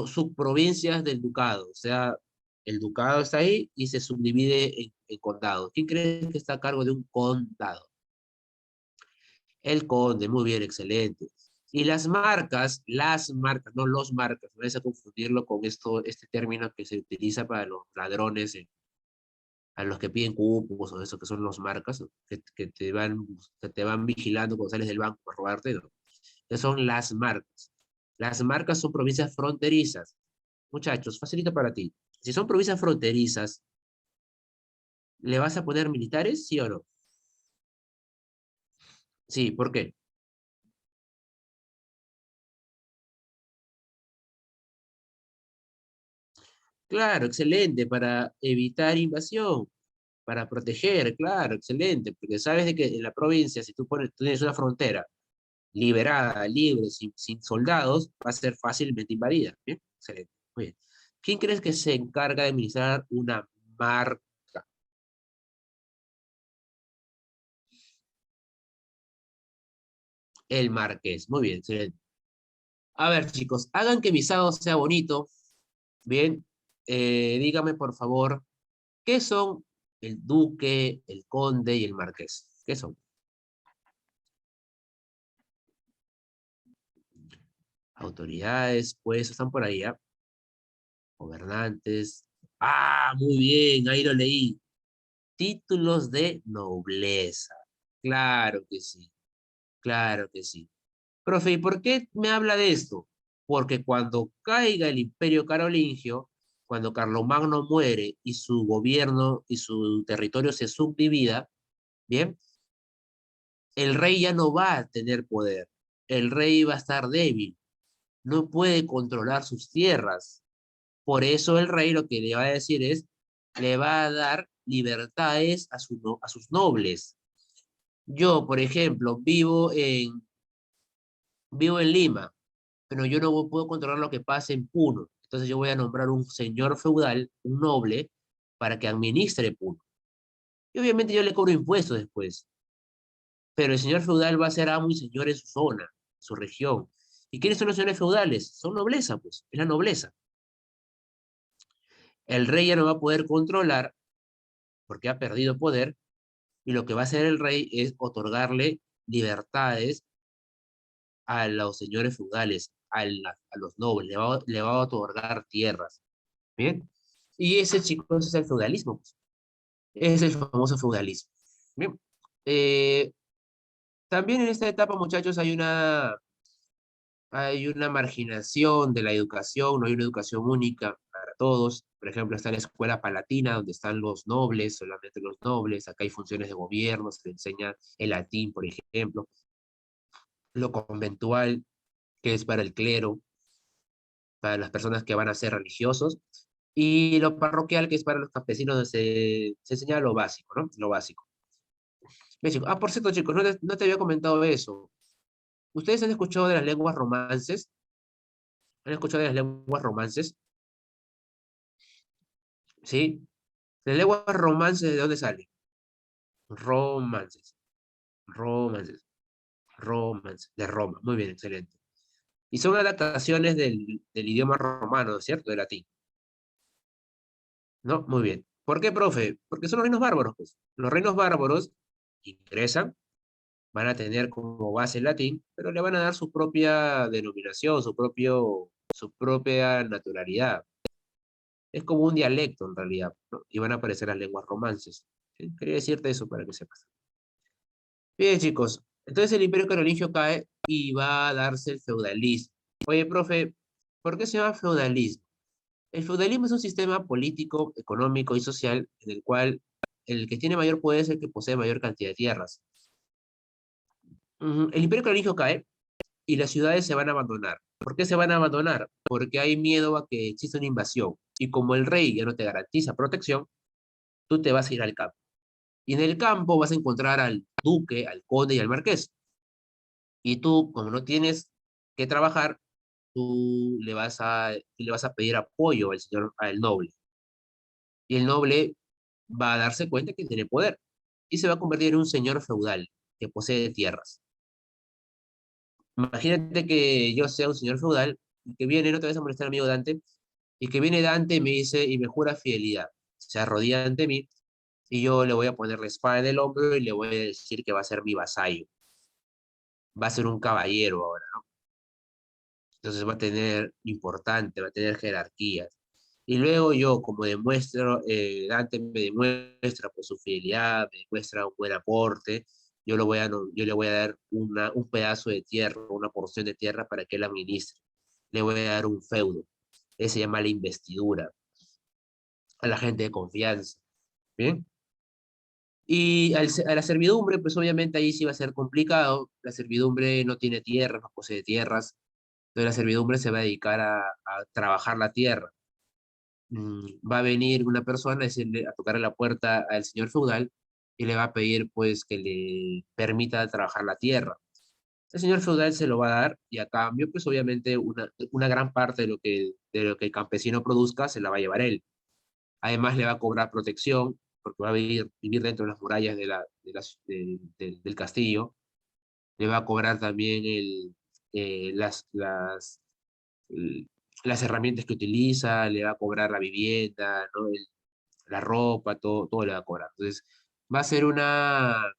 subprovincias del ducado, o sea, el ducado está ahí y se subdivide en condados. ¿Quién crees que está a cargo de un condado? El conde, muy bien, excelente. Y no los marcas, no vayas a confundirlo con este término que se utiliza para los ladrones, a los que piden cupos o eso, que son los marcas, ¿no? Que te van vigilando cuando sales del banco para robarte, ¿no? Que son las marcas. Las marcas son provincias fronterizas. Muchachos, facilita para ti. Si son provincias fronterizas, ¿le vas a poner militares, sí o no? Sí, ¿por qué? Claro, excelente, para evitar invasión, para proteger, claro, excelente, porque sabes de que en la provincia, si tú tienes una frontera liberada, libre, sin soldados, va a ser fácilmente invadida. ¿Bien? Excelente. Muy bien. ¿Quién crees que se encarga de administrar una marca? El marqués. Muy bien, excelente. A ver, chicos, hagan que mi sábado sea bonito. Bien, dígame por favor, ¿qué son el duque, el conde y el marqués? ¿Qué son? Autoridades, pues, están por ahí, ¿ah? Gobernantes. Ah, muy bien, ahí lo leí. Títulos de nobleza. Claro que sí, claro que sí. Profe, ¿y por qué me habla de esto? Porque cuando caiga el imperio carolingio, cuando Carlomagno muere y su gobierno y su territorio se subdivida, ¿bien? El rey ya no va a tener poder. El rey va a estar débil. No puede controlar sus tierras. Por eso el rey lo que le va a decir es, le va a dar libertades a sus nobles. Yo, por ejemplo, vivo en Lima, pero yo no puedo controlar lo que pasa en Puno. Entonces yo voy a nombrar un señor feudal, un noble, para que administre Puno. Y obviamente yo le cobro impuestos después, pero el señor feudal va a ser amo y señor en su zona, su región. ¿Y quiénes son los señores feudales? Son nobleza, pues, es la nobleza. El rey ya no va a poder controlar porque ha perdido poder, y lo que va a hacer el rey es otorgarle libertades a los señores feudales, a los nobles, le va a otorgar tierras. ¿Bien? Y ese, chicos, es el feudalismo, pues. Es el famoso feudalismo. Bien. Eh, También en esta etapa, muchachos, hay una marginación de la educación, no hay una educación única para todos. Por ejemplo, está la escuela palatina, donde están los nobles, solamente los nobles. Acá hay funciones de gobierno, se le enseña el latín, por ejemplo. Lo conventual, que es para el clero, para las personas que van a ser religiosos. Y lo parroquial, que es para los campesinos, donde se enseña lo básico, ¿no? Lo básico. Bien, chicos. Ah, por cierto, chicos, no te había comentado eso. ¿Ustedes han escuchado de las lenguas romances? ¿Han escuchado de las lenguas romances? ¿Sí? ¿Las lenguas romances de dónde salen? Romances, romances, romances, de Roma. Muy bien, excelente. Y son adaptaciones del idioma romano, ¿cierto? De latín. ¿No? Muy bien. ¿Por qué, profe? Porque son los reinos bárbaros, pues. Los reinos bárbaros ingresan, van a tener como base el latín, pero le van a dar su propia denominación, su propia naturalidad. Es como un dialecto en realidad, ¿no? Y van a aparecer las lenguas romances. ¿Sí? Quería decirte eso para que sepas. Bien, chicos. Entonces el imperio carolingio cae y va a darse el feudalismo. Oye, profe, ¿por qué se llama feudalismo? El feudalismo es un sistema político, económico y social en el cual el que tiene mayor poder es el que posee mayor cantidad de tierras. El imperio carolingio cae y las ciudades se van a abandonar. ¿Por qué se van a abandonar? Porque hay miedo a que exista una invasión. Y como el rey ya no te garantiza protección, tú te vas a ir al campo. Y en el campo vas a encontrar al duque, al conde y al marqués. Y tú, como no tienes que trabajar, le vas a pedir apoyo al noble. Y el noble va a darse cuenta que tiene poder. Y se va a convertir en un señor feudal que posee tierras. Imagínate que yo sea un señor feudal y que viene, no te vas a molestar, amigo Dante, y que viene Dante y me dice y me jura fidelidad. Se arrodilla ante mí y yo le voy a poner la espada en el hombro y le voy a decir que va a ser mi vasallo. Va a ser un caballero ahora, ¿no? Entonces va a tener importante, va a tener jerarquías. Y luego yo, como demuestro, Dante me demuestra por su fidelidad, me demuestra un buen aporte, yo le voy a dar un pedazo de tierra, una porción de tierra para que él administre. Le voy a dar un feudo. Ese se llama la investidura a la gente de confianza. ¿Bien? Y a la servidumbre, pues obviamente ahí sí va a ser complicado. La servidumbre no tiene tierras, no posee tierras. Entonces la servidumbre se va a dedicar a trabajar la tierra. Va a venir una persona a, decirle, a tocarle la puerta al señor feudal y le va a pedir pues que le permita trabajar la tierra. el señor feudal se lo va a dar y a cambio, pues obviamente una gran parte de lo que el campesino produzca se la va a llevar él. Además le va a cobrar protección porque va a vivir dentro de las murallas del castillo. Le va a cobrar también eh, las, las, l- las herramientas que utiliza, le va a cobrar la vivienda, ¿no? La ropa, todo le va a cobrar. Entonces, va a ser una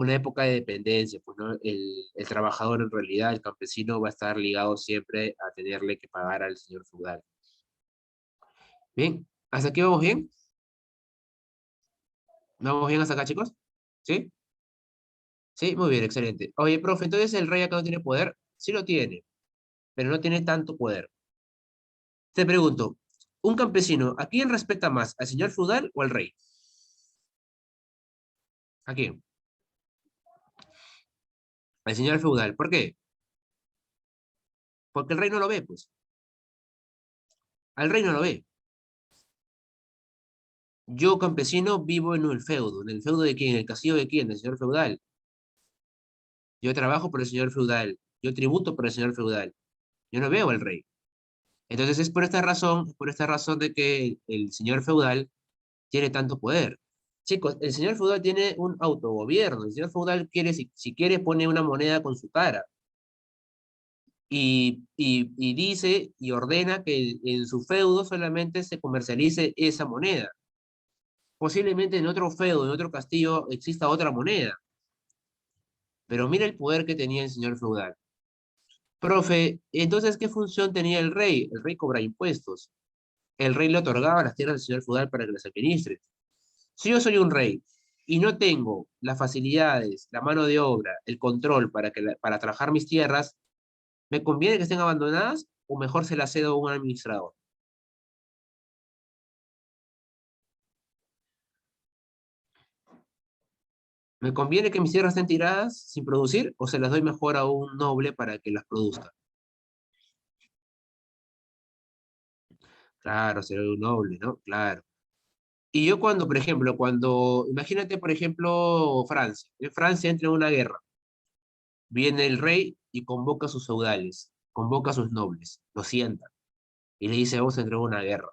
época de dependencia, pues, ¿no? El trabajador en realidad, el campesino, va a estar ligado siempre a tenerle que pagar al señor feudal. Bien, ¿hasta aquí vamos bien? ¿Vamos bien hasta acá, chicos? ¿Sí? Sí, muy bien, excelente. Oye, profe, entonces el rey acá no tiene poder. Sí lo tiene, pero no tiene tanto poder. Te pregunto, un campesino, ¿a quién respeta más? ¿Al señor feudal o al rey? ¿A quién? Al señor feudal. ¿Por qué? Porque el rey no lo ve, pues. Al rey no lo ve. Yo, campesino, vivo en el feudo. ¿En el feudo de quién? ¿En el castillo de quién? Del señor feudal. Yo trabajo por el señor feudal. Yo tributo por el señor feudal. Yo no veo al rey. Entonces es por esta razón de que el señor feudal tiene tanto poder. Chicos, el señor feudal tiene un autogobierno. El señor feudal quiere, si quiere, pone una moneda con su cara y dice y ordena que en su feudo solamente se comercialice esa moneda. Posiblemente en otro feudo, en otro castillo, exista otra moneda, pero mira el poder que tenía el señor feudal. Profe, entonces, ¿qué función tenía el rey? El rey cobra impuestos. El rey le otorgaba las tierras al señor feudal para que las administre. Si yo soy un rey y no tengo las facilidades, la mano de obra, el control para trabajar mis tierras, ¿me conviene que estén abandonadas o mejor se las cedo a un administrador? ¿Me conviene que mis tierras estén tiradas sin producir o se las doy mejor a un noble para que las produzca? Claro, será un noble, ¿no? Claro. Y yo cuando, por ejemplo, imagínate, por ejemplo, Francia. En Francia entra en una guerra. Viene el rey y convoca a sus feudales, convoca a sus nobles, los sienta y le dice, vamos a entrar en una guerra.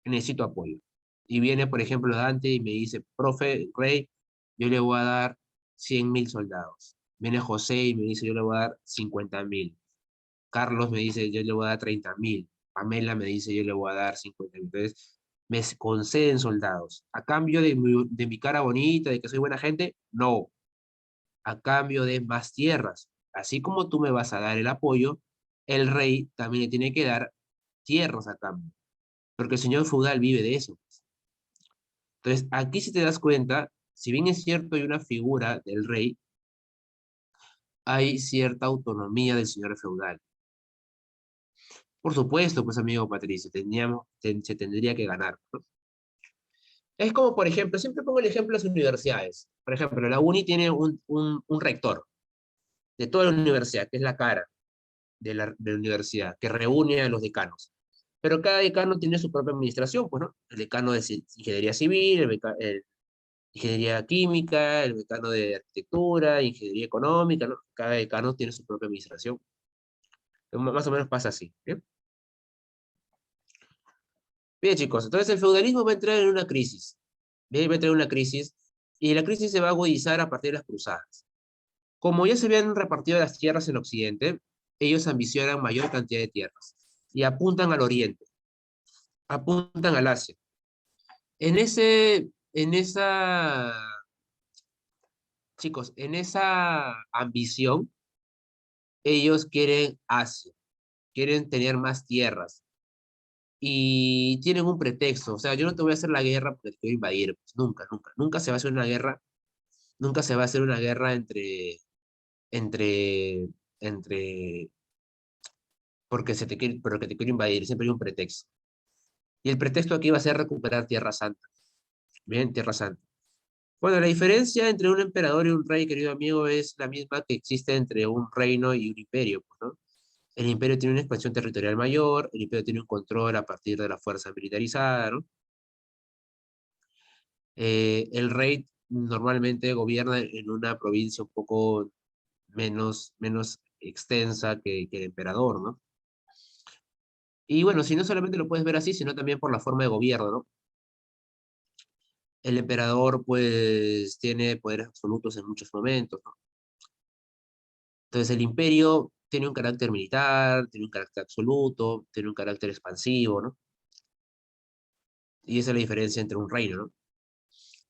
Necesito apoyo. Y viene, por ejemplo, Dante y me dice, profe, rey, yo le voy a dar 100.000 soldados. Viene José y me dice, yo le voy a dar 50.000. Carlos me dice, yo le voy a dar 30.000. Pamela me dice, yo le voy a dar 50.000. Entonces, me conceden soldados. ¿A cambio de mi cara bonita, de que soy buena gente? No. A cambio de más tierras. Así como tú me vas a dar el apoyo, el rey también le tiene que dar tierras a cambio. Porque el señor feudal vive de eso. Entonces, aquí si te das cuenta, si bien es cierto hay una figura del rey, hay cierta autonomía del señor feudal. Por supuesto, pues amigo Patricio, se tendría que ganar, ¿no? Es como, por ejemplo, siempre pongo el ejemplo de las universidades. Por ejemplo, la uni tiene un rector de toda la universidad, que es la cara de la universidad, que reúne a los decanos. Pero cada decano tiene su propia administración, pues, ¿no? El decano de ingeniería civil, el ingeniería química, el decano de arquitectura, ingeniería económica, ¿no? Cada decano tiene su propia administración. Más o menos pasa así, ¿bien? Bien, chicos, entonces el feudalismo va a entrar en una crisis. Bien, va a entrar en una crisis y la crisis se va a agudizar a partir de las cruzadas. Como ya se habían repartido las tierras en Occidente, ellos ambicionan mayor cantidad de tierras y apuntan al Oriente, apuntan al Asia. En esa, chicos, en esa ambición, ellos quieren Asia, quieren tener más tierras y tienen un pretexto. O sea, yo no te voy a hacer la guerra porque te quiero invadir. Pues, nunca, nunca. Nunca se va a hacer una guerra, nunca se va a hacer una guerra entre, entre, porque te quiero invadir. Siempre hay un pretexto. Y el pretexto aquí va a ser recuperar Tierra Santa. Bien, Tierra Santa. Bueno, la diferencia entre un emperador y un rey, querido amigo, es la misma que existe entre un reino y un imperio, pues, ¿no? El imperio tiene una expansión territorial mayor, el imperio tiene un control a partir de la fuerza militarizada, ¿no? El rey normalmente gobierna en una provincia un poco menos extensa que el emperador, ¿no? Y bueno, si no solamente lo puedes ver así, sino también por la forma de gobierno, ¿no? El emperador, pues, tiene poderes absolutos en muchos momentos, ¿no? Entonces, el imperio tiene un carácter militar, tiene un carácter absoluto, tiene un carácter expansivo, ¿no? Y esa es la diferencia entre un reino, ¿no?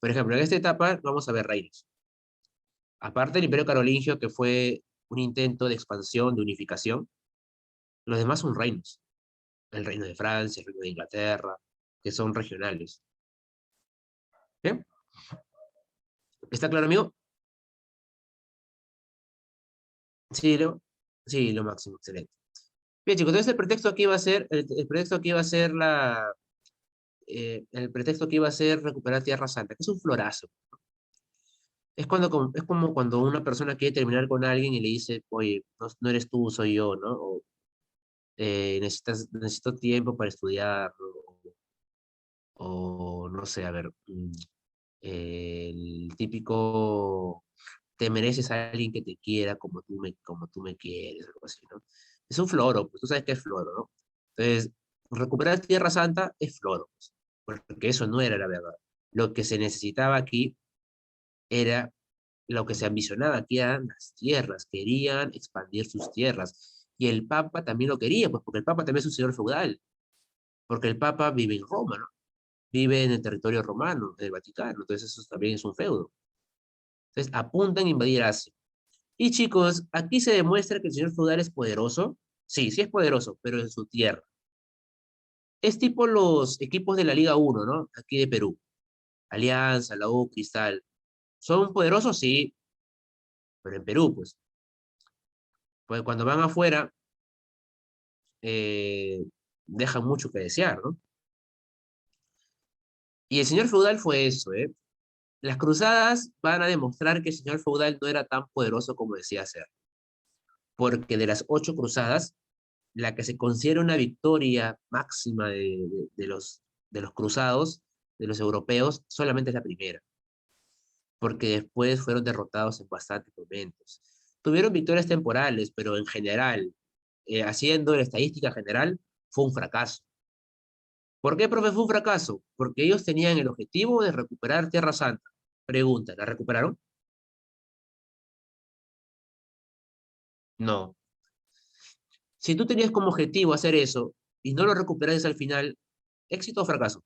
Por ejemplo, en esta etapa vamos a ver reinos. Aparte del imperio carolingio, que fue un intento de expansión, de unificación, los demás son reinos. El reino de Francia, el reino de Inglaterra, que son regionales. ¿Bien? ¿Está claro, amigo? Sí, sí, lo máximo, excelente. Bien, chicos, entonces el pretexto aquí va a ser, el pretexto aquí va a ser el pretexto aquí va a ser recuperar Tierra Santa, que es un florazo. Es como cuando una persona quiere terminar con alguien y le dice, oye, no, no eres tú, soy yo, ¿no? O necesito tiempo para estudiar, o no sé, a ver, el típico, te mereces a alguien que te quiera como tú me quieres, algo así, ¿no? Es un floro, pues tú sabes que es floro, ¿no? Entonces, recuperar Tierra Santa es floro, pues, porque eso no era la verdad. Lo que se necesitaba aquí era, lo que se ambicionaba aquí eran las tierras, querían expandir sus tierras. Y el Papa también lo quería, pues porque el Papa también es un señor feudal, porque el Papa vive en Roma, ¿no? Vive en el territorio romano, en el Vaticano, entonces eso también es un feudo. Entonces apuntan a invadir Asia. Y chicos, aquí se demuestra que el señor feudal es poderoso. Sí, sí es poderoso, pero en su tierra. Es tipo los equipos de la Liga 1, ¿no? Aquí de Perú. Alianza, la U, Cristal. ¿Son poderosos? Sí, pero en Perú, pues. Pues cuando van afuera, eh, dejan mucho que desear, ¿no? Y el señor feudal fue eso, ¿eh? Las cruzadas van a demostrar que el señor feudal no era tan poderoso como decía ser. Porque de las 8 cruzadas, la que se considera una victoria máxima de los cruzados, de los europeos, solamente es la primera, porque después fueron derrotados en bastantes momentos. Tuvieron victorias temporales, pero en general, haciendo la estadística general, fue un fracaso. ¿Por qué, profe, fue un fracaso? Porque ellos tenían el objetivo de recuperar Tierra Santa. Pregunta, ¿la recuperaron? No. Si tú tenías como objetivo hacer eso y no lo recuperas al final, éxito o fracaso.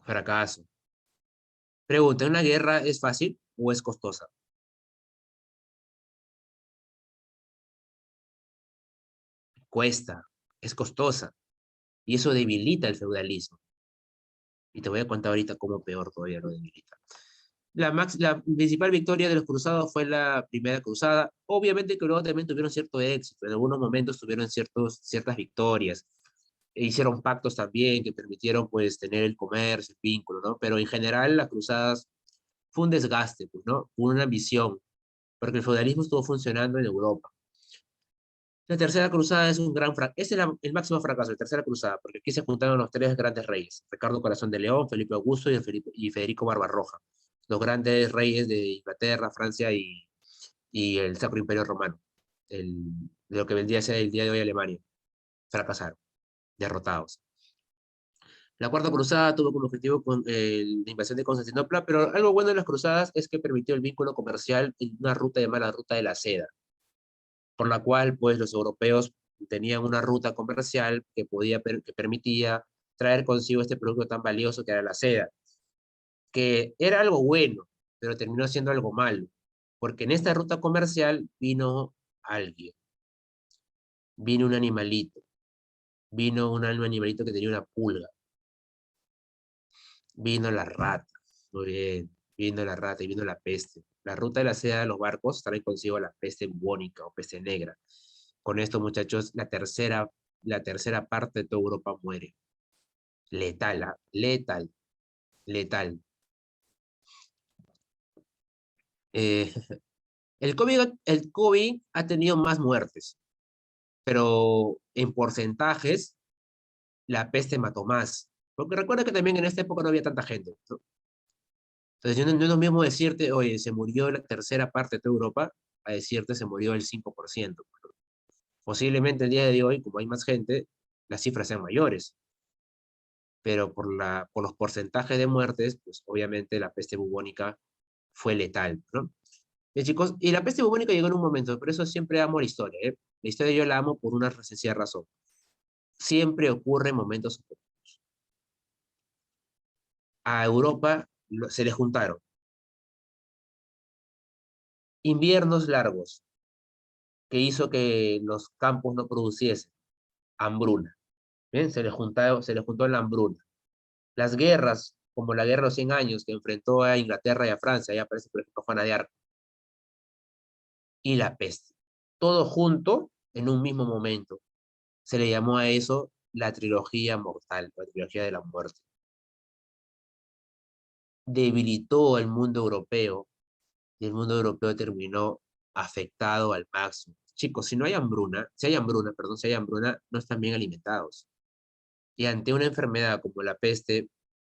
Fracaso. Pregunta, ¿una guerra es fácil o es costosa? Cuesta, es costosa, y eso debilita el feudalismo. Y te voy a contar ahorita cómo peor todavía lo debilita. La principal victoria de los cruzados fue la primera cruzada. Obviamente que luego también tuvieron cierto éxito, en algunos momentos tuvieron ciertas victorias. E hicieron pactos también que permitieron pues tener el comercio, el vínculo, ¿no? Pero en general las cruzadas fue un desgaste, pues, ¿no? Fue una ambición, porque el feudalismo estuvo funcionando en Europa. La tercera cruzada es un gran fracaso. Ese es el máximo fracaso, la tercera cruzada, porque aquí se juntaron los tres grandes reyes, Ricardo Corazón de León, Felipe Augusto y Federico Barbarroja, los grandes reyes de Inglaterra, Francia y el Sacro Imperio Romano, el, de lo que vendría a ser el día de hoy Alemania. Fracasaron, derrotados. La cuarta cruzada tuvo como objetivo la invasión de Constantinopla, pero algo bueno de las cruzadas es que permitió el vínculo comercial en una ruta llamada la Ruta de la Seda, por la cual pues los europeos tenían una ruta comercial que permitía traer consigo este producto tan valioso que era la seda, que era algo bueno, pero terminó siendo algo malo, porque en esta ruta comercial vino alguien, vino un animalito, vino un animalito que tenía una pulga, vino la rata, muy bien, vino la rata y vino la peste. La ruta de la seda de los barcos trae consigo la peste bubónica o peste negra. Con esto, muchachos, la tercera parte de toda Europa muere. Letal, ¿ah? Letal, letal. Eh, el COVID ha tenido más muertes, pero en porcentajes la peste mató más. Porque recuerda que también en esta época no había tanta gente, ¿no? Entonces, no es lo mismo decirte, oye, se murió la tercera parte de toda Europa, a decirte se murió el 5%. Posiblemente el día de hoy, como hay más gente, las cifras sean mayores, pero por los porcentajes de muertes, pues obviamente la peste bubónica fue letal, ¿no? Bien, chicos, y la peste bubónica llegó en un momento, por eso siempre amo la historia, ¿eh? La historia yo la amo por una sencilla razón. Siempre ocurre en momentos oportunos. A Europa se le juntaron inviernos largos, que hizo que los campos no produciesen, hambruna. Bien, se le juntó la hambruna. Las guerras, como la guerra de los 100 años, que enfrentó a Inglaterra y a Francia, ya aparece, por ejemplo, Juana de Arco, y la peste. Todo junto en un mismo momento. Se le llamó a eso la trilogía mortal, la trilogía de la muerte. Debilitó al mundo europeo y el mundo europeo terminó afectado al máximo. Chicos, si hay hambruna, no están bien alimentados. Y ante una enfermedad como la peste,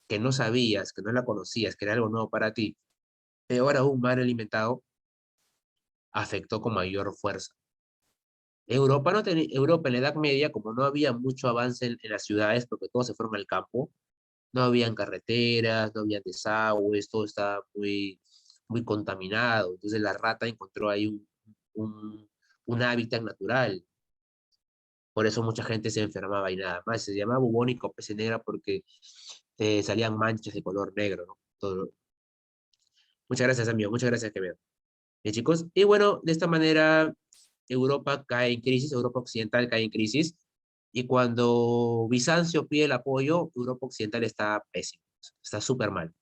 que no sabías, que no la conocías, que era algo nuevo para ti, peor aún mal alimentado, afectó con mayor fuerza. Europa en la Edad Media, como no había mucho avance en las ciudades, porque todos se fueron al campo, no habían carreteras, no habían desagües, todo estaba muy contaminado. Entonces la rata encontró ahí un, un hábitat natural. Por eso mucha gente se enfermaba y nada más. Se llamaba bubónico peste negra porque salían manchas de color negro, ¿no? Todo. Muchas gracias, amigo. Muchas gracias, que veo. Bien, chicos. Y bueno, de esta manera Europa cae en crisis, Europa Occidental cae en crisis. Y cuando Bizancio pide el apoyo, Europa Occidental está pésimo, está súper mal.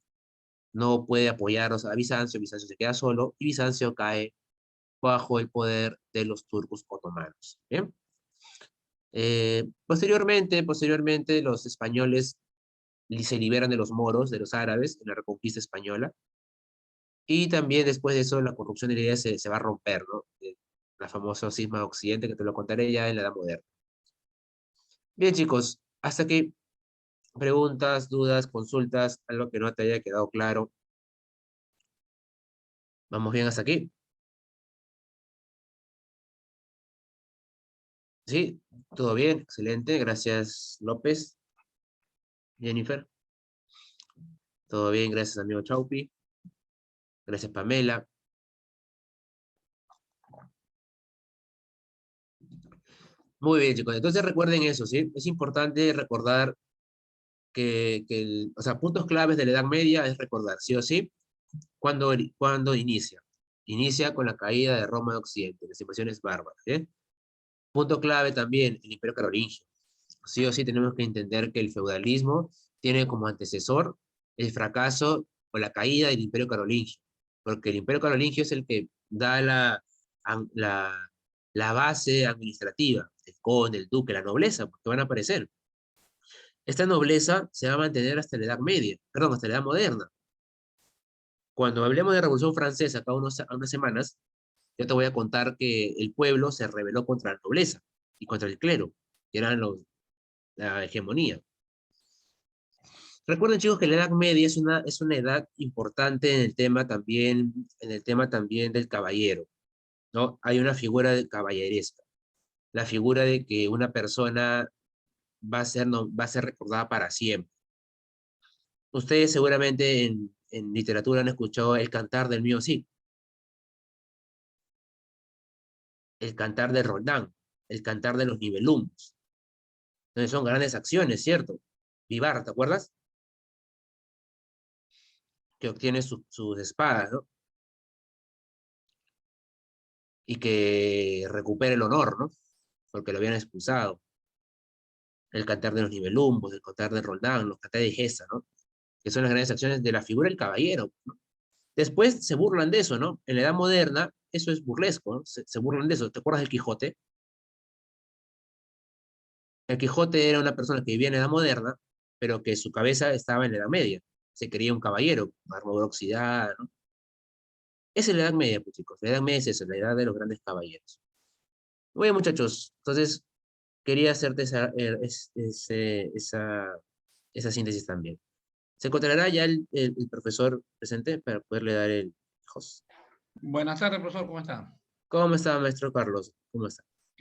No puede apoyarnos a Bizancio, Bizancio se queda solo y Bizancio cae bajo el poder de los turcos otomanos. ¿Bien? Posteriormente, los españoles se liberan de los moros, de los árabes, en la reconquista española, y también después de eso la corrupción de la idea se va a romper, ¿no? La famosa cisma de Occidente, que te lo contaré ya en la Edad Moderna. Bien, chicos, hasta aquí preguntas, dudas, consultas, algo que no te haya quedado claro. ¿Vamos bien hasta aquí? Sí, todo bien, excelente, gracias López, Jennifer, todo bien, gracias amigo Chaupi, gracias Pamela. Muy bien, chicos, entonces recuerden eso, ¿sí? Es importante recordar o sea, puntos claves de la Edad Media es recordar, sí o sí, cuando inicia. Inicia con la caída de Roma de Occidente, las invasiones bárbaras, ¿sí? Punto clave también, el Imperio Carolingio. Sí o sí tenemos que entender que el feudalismo tiene como antecesor el fracaso o la caída del Imperio Carolingio, porque el Imperio Carolingio es el que da la, la base administrativa, el conde, el duque, la nobleza, porque van a aparecer. Esta nobleza se va a mantener hasta la Edad Media, perdón, hasta la Edad Moderna. Cuando hablemos de Revolución Francesa, acá unas semanas, yo te voy a contar que el pueblo se rebeló contra la nobleza y contra el clero, que eran la hegemonía. Recuerden, chicos, que la Edad Media es una edad importante en el tema también del caballero, ¿no? Hay una figura de caballeresca, la figura de que una persona no, va a ser recordada para siempre. Ustedes seguramente en literatura han escuchado el cantar del mío sí, el cantar de Roldán, el cantar de los Nibelungos. Entonces son grandes acciones, ¿cierto? Vivar, ¿te acuerdas? Que obtiene sus espadas, ¿no? Y que recupera el honor, ¿no? Porque lo habían expulsado. El cantar de los Nibelumbos, el cantar de Roldán, los cantares de Gesta, ¿no? Que son las grandes acciones de la figura del caballero, ¿no? Después se burlan de eso, ¿no? En la Edad Moderna, eso es burlesco, ¿no? Se burlan de eso. ¿Te acuerdas del Quijote? El Quijote era una persona que vivía en la Edad Moderna, pero que su cabeza estaba en la Edad Media. Se creía un caballero, armadura oxidada, ¿no? Esa es la Edad Media, pues, chicos. La Edad Media es eso, la edad de los grandes caballeros. Muy bien, muchachos. Entonces, quería hacerte esa síntesis también. ¿Se encontrará ya el profesor presente para poderle dar el host? Buenas tardes, profesor, ¿cómo está? ¿Cómo está, maestro Carlos? ¿Cómo está?